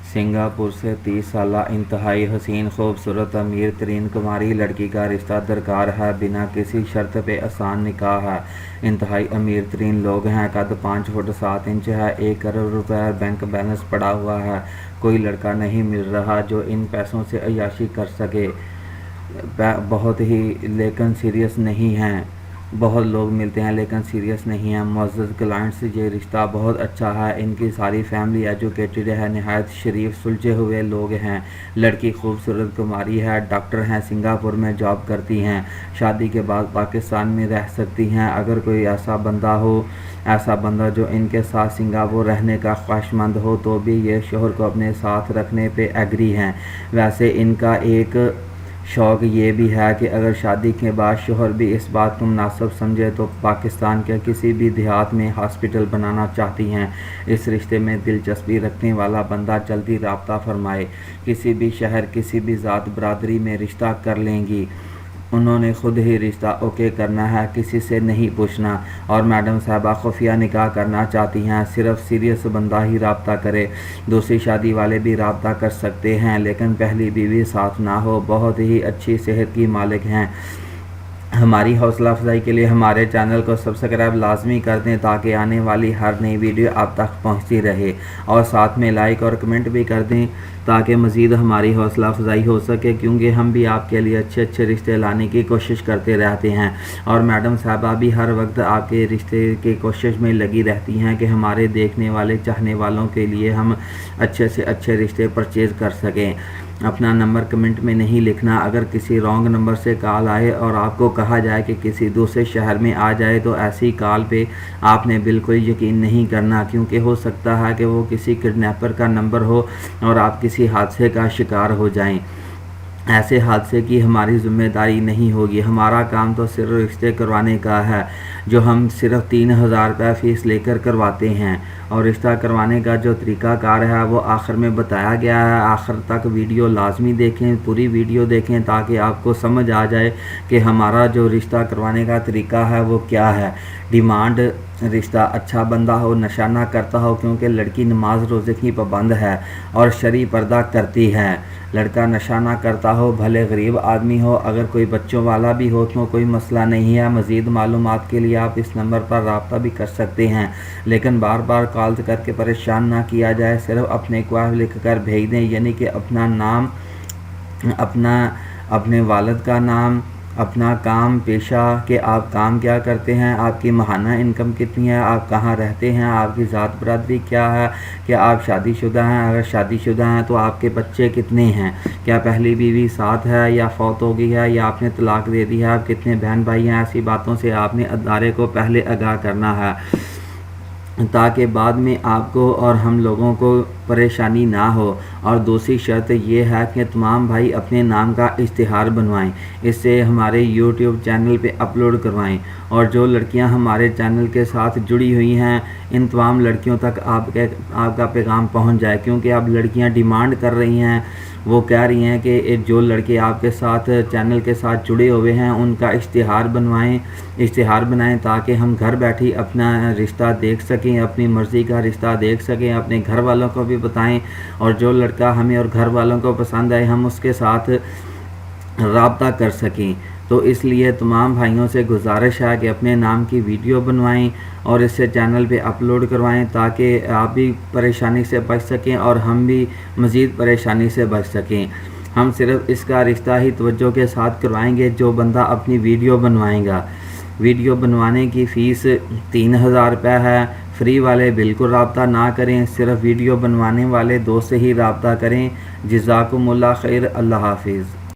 Singapore से 30 साला इंतहाई हसीन खूबसूरत अमीर तरीन कुमारी लड़की का रिश्ता दरकार है। बिना किसी शर्त पे आसान निकाह है। इंतहाई अमीर तरीन लोग हैं। कद 5 फुट 7 इंच है। 1 करोड़ रुपए बैंक बैलेंस पड़ा हुआ है। कोई लड़का नहीं मिल रहा जो इन पैसों से अय्याशी कर सके। बहुत ही लेकिन सीरियस नहीं हैं। बहुत लोग मिलते हैं लेकिन सीरियस नहीं हैं। मुअज़्ज़ज़ क्लाइंट्स, ये रिश्ता बहुत अच्छा है। इनकी सारी फैमिली एजुकेटेड है। नहायत शरीफ सुलझे हुए लोग हैं। लड़की खूबसूरत कुमारी है। डॉक्टर हैं। सिंगापुर में जॉब करती हैं। शादी के बाद पाकिस्तान में रह सकती हैं। अगर कोई ऐसा बंदा जो इनके साथ सिंगापुर रहने का ख्वाहिशमंद हो तो भी ये शोहर को अपने साथ रखने पे एग्री हैं। वैसे इनका एक शौक़ ये भी है कि अगर शादी के बाद शोहर भी इस बात को मुनासिब समझे तो पाकिस्तान के किसी भी देहात में हॉस्पिटल बनाना चाहती हैं। इस रिश्ते में दिलचस्पी रखने वाला बंदा जल्दी राब्ता फरमाए। किसी भी शहर, किसी भी ज़ात बरादरी में रिश्ता कर लेंगी। उन्होंने खुद ही रिश्ता ओके करना है, किसी से नहीं पूछना। और मैडम साहबा खुफिया निकाह करना चाहती हैं। सिर्फ सीरियस बंदा ही राब्ता करे। दूसरी शादी वाले भी राब्ता कर सकते हैं लेकिन पहली बीवी साथ ना हो। बहुत ही अच्छी सेहत की मालिक हैं। हमारी हौसला अफजाई के लिए हमारे चैनल को सब्सक्राइब लाजमी कर दें ताकि आने वाली हर नई वीडियो आप तक पहुंचती रहे। और साथ में लाइक और कमेंट भी कर दें ताकि मज़ीद हमारी हौसला अफजाई हो सके, क्योंकि हम भी आपके लिए अच्छे अच्छे रिश्ते लाने की कोशिश करते रहते हैं। और मैडम साहबा भी हर वक्त आपके रिश्ते की कोशिश में लगी रहती हैं कि हमारे देखने वाले चाहने वालों के लिए हम अच्छे से अच्छे रिश्ते परचेज़ कर सकें। अपना नंबर कमेंट में नहीं लिखना। अगर किसी रॉन्ग नंबर से कॉल आए और आपको कहा जाए कि किसी दूसरे शहर में आ जाए तो ऐसी कॉल पे आपने बिल्कुल यकीन नहीं करना, क्योंकि हो सकता है कि वो किसी किडनैपर का नंबर हो और आप किसी हादसे का शिकार हो जाएं। ऐसे हादसे की हमारी ज़िम्मेदारी नहीं होगी। हमारा काम तो सिर्फ रिश्ते करवाने का है, जो हम सिर्फ 3000 रुपये फ़ीस लेकर करवाते हैं। और रिश्ता करवाने का जो तरीक़ाकार है वो आखिर में बताया गया है। आखिर तक वीडियो लाजमी देखें, पूरी वीडियो देखें ताकि आपको समझ आ जाए कि हमारा जो रिश्ता करवाने का तरीका है वो क्या है। डिमांड रिश्ता अच्छा बंदा हो, नशा ना करता हो, क्योंकि लड़की नमाज रोज़े की पाबंद है और शरई पर्दा करती है। लड़का नशा ना करता हो, भले गरीब आदमी हो, अगर कोई बच्चों वाला भी हो तो कोई मसला नहीं है। मज़ीद मालूमात के लिए आप इस नंबर पर रब्ता भी कर सकते हैं, लेकिन बार बार कॉल करके परेशान ना किया जाए। सिर्फ अपने क्वाह लिख कर भेज दें, यानी कि अपना नाम, अपने वालिद का नाम, अपना काम पेशा कि आप काम क्या करते हैं, आपकी माहाना इनकम कितनी है, आप कहाँ रहते हैं, आपकी ज़ात बरादरी क्या है, क्या आप शादीशुदा हैं, अगर शादीशुदा हैं तो आपके बच्चे कितने हैं, क्या पहली बीवी साथ है या फौत हो गई है या आपने तलाक दे दी है, आप कितने बहन भाई हैं। ऐसी बातों से आपने अदारे को पहले आगाह करना है ताकि बाद में आपको और हम लोगों को परेशानी ना हो। और दूसरी शर्त ये है कि तमाम भाई अपने नाम का इश्तिहार बनवाएं, इससे हमारे YouTube चैनल पे अपलोड करवाएं। और जो लड़कियां हमारे चैनल के साथ जुड़ी हुई हैं, इन तमाम लड़कियों तक आपका पैगाम पहुंच जाए, क्योंकि अब लड़कियां डिमांड कर रही हैं। वो कह रही हैं कि जो लड़के आपके साथ चैनल के साथ जुड़े हुए हैं उनका इश्तिहार बनाएं ताकि हम घर बैठी अपना रिश्ता देख सकें, अपनी मर्ज़ी का रिश्ता देख सकें, अपने घर वालों को भी बताएं। और जो लड़का हमें और घर वालों को पसंद आए हम उसके साथ राब्ता कर सकें। तो इसलिए तमाम भाइयों से गुजारिश है कि अपने नाम की वीडियो बनवाएं और इसे चैनल पे अपलोड करवाएं ताकि आप भी परेशानी से बच सकें और हम भी मज़ीद परेशानी से बच सकें। हम सिर्फ इसका रिश्ता ही तवज्जो के साथ करवाएंगे जो बंदा अपनी वीडियो बनवाएगा। वीडियो बनवाने की फ़ीस 3000 रुपये है। फ्री वाले बिल्कुल रब्ता ना करें, सिर्फ वीडियो बनवाने वाले दोस्त से ही रब्ता करें। जज़ाकुमुल्लाह खैर। अल्लाह हाफिज़।